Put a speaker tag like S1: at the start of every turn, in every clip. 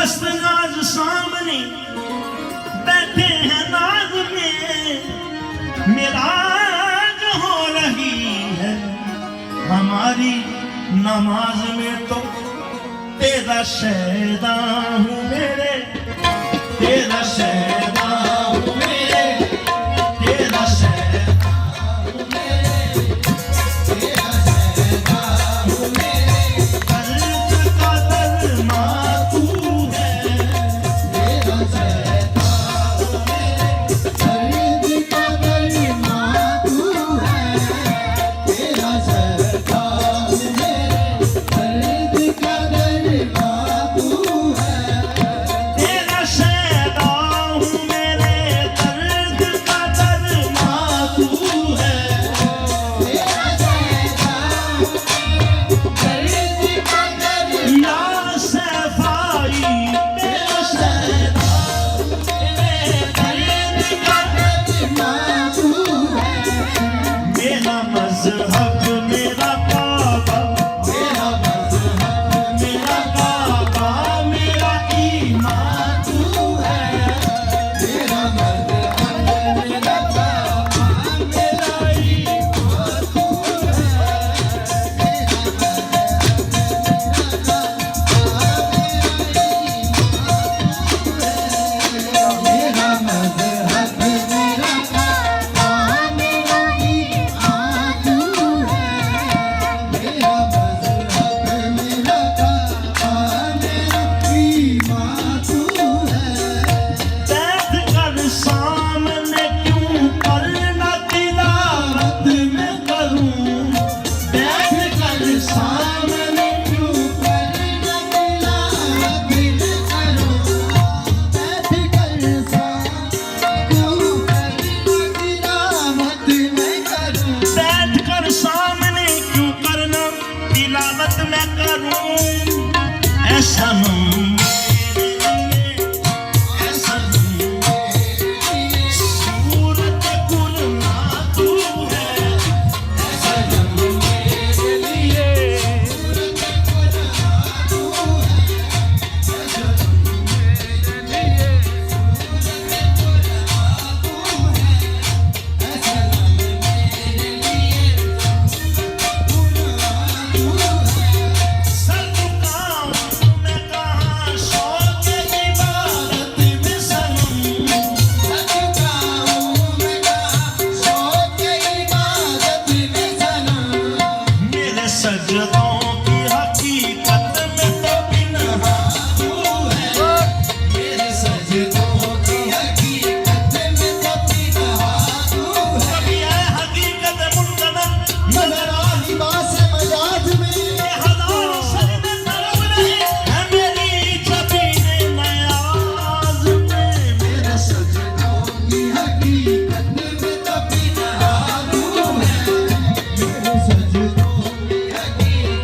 S1: मस्त नाज सामने बैठे हैं नाज में, मिराज हो रही है हमारी नमाज में। तो तेरा शहदा हूँ मेरे, तेरा शहदा हूँ मेरे, तेरा शहदा हूँ मेरे, तेरा शहदा हूँ मेरे। दर्द का दरमा तू है, तेरा शहदा हूँ मेरे। दर्द का दरमा तू है, तेरा शहदा हूँ मेरे। दर्द का दरमा तू है, तेरा शहदा हूँ मेरे। दर्द का दरमा तू है, तेरा शहदा दर्द का दरमा। या सफाई तेरा शहदा मेरे, दर्द का दरमा तू है। मेरा मजहब मेरा काबा, मेरा मजहब मेरा काबा, मेरा ईमान तू है। मेरा मजहब मेरा काबा, मेरा ईमान तू है। मेरा मजहब मेरा काबा, मेरा ईमान तू है। मेरा मजहब मेरा काबा, मेरा ईमान तू है। बैठ कर सामने क्यों करना तिलावत में करूं, बैठ कर सामने क्यों करना तिलावत में करूं। बैठ कर क्यों करना तिलावत में करूं। बैठ कर सामने क्यों करना तिलावत में करूं। ऐसा ऐसा सूरत कुलना तू है, ऐसा मेरे लिए सूरत कुलना तू है, ऐसा मेरे लिए सूरत कुलना तू है, ऐसा मेरे लिए सूरत कुलना तू है। सर झुकाऊं मैं कहाँ शौक़ इबादत में सनम, सर झुकाऊं मैं कहाँ शौक़ इबादत में सनम। मेरे सजदों की हकीकत में तो पिन्हा तू है, मेरे सजदों की हकीकत में तो पिन्हा तू है। कभी है हकीकत मुनकदर नजर आ लिबास मजाज में, ये हज़ारों सजदे तड़प रहे हैं मेरी जबीने नयाज में। मेरे सजदों की हकीकत में तो पिन्हा तू है, मेरे सजदों की हकीकत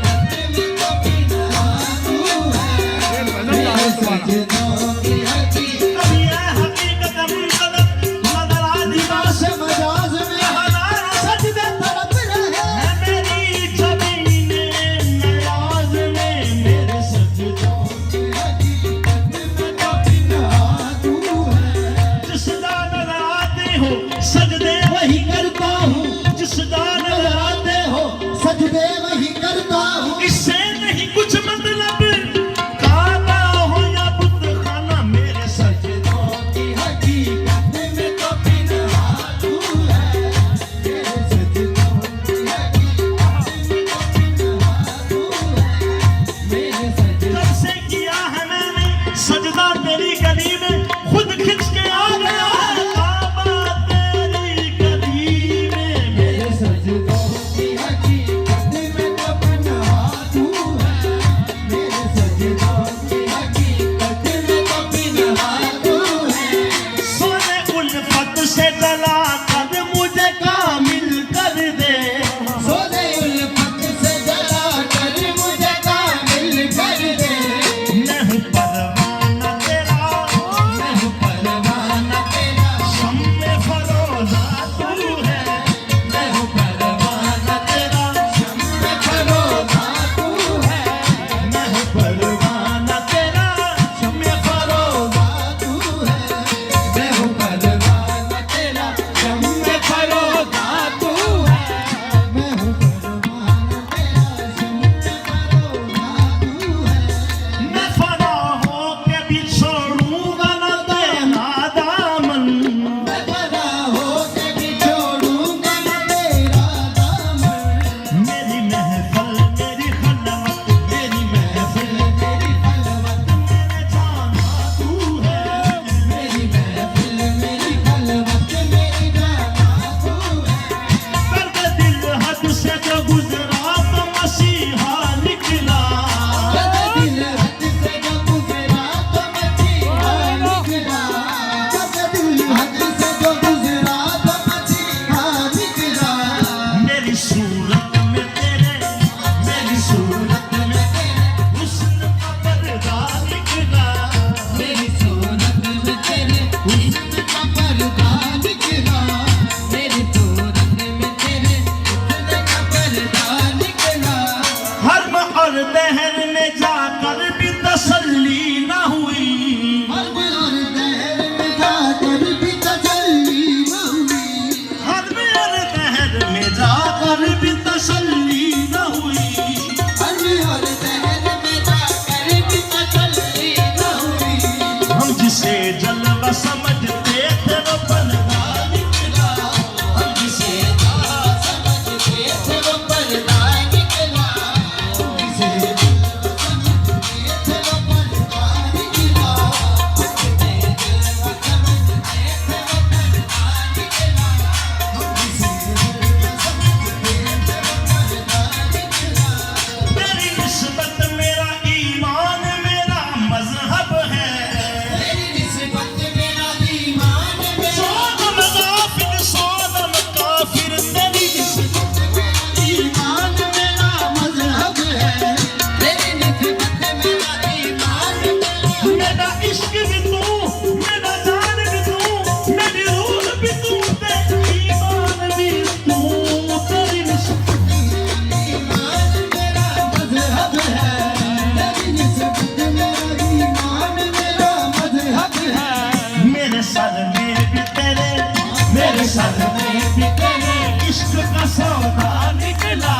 S1: सौदा निकला,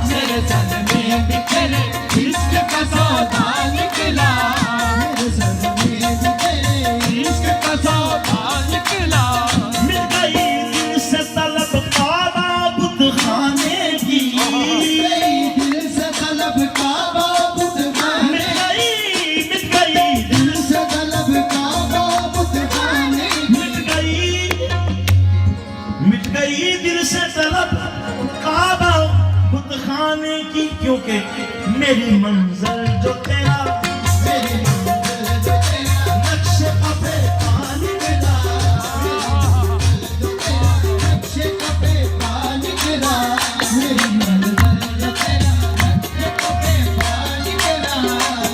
S1: मेरे सर में भी तेरे इश्क का सौदा निकला, मेरे सर में भी तेरे इश्क का सौदा निकला। मिल गई दिल से तलब काबा बुत खाने की, दिल से तलब काबा बुत खाने, मिल गई दिल से तलब काबा बुत खाने, मिल गई दिल से तलब काबा बुत खाने की, क्योंकि मेरी मंजिल जो तेरा, मेरी मंजिल जो तेरा नक्शे पे पानी मिला, जो तेरा नक्शे पे पानी मिला, मेरी मंजिल जो तेरा नक्शे पे पानी मिला,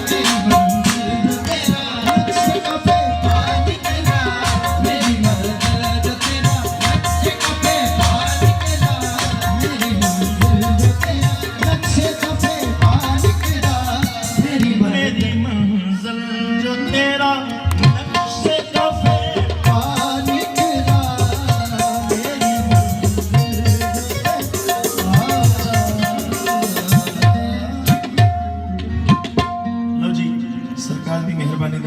S1: मेरी मंजिल जो तेरा नक्शे पे पानी मिला, मेरी मंजिल जो तेरा नक्शे पे पानी मिला, मेरी मंजिल जो तेरा नक्शे पे पानी मिला, मेरी मंजिल जो तेरा नक्शे पे पानी मिला, मेरी मंजिल। लो जी, सरकार की मेहरबानी।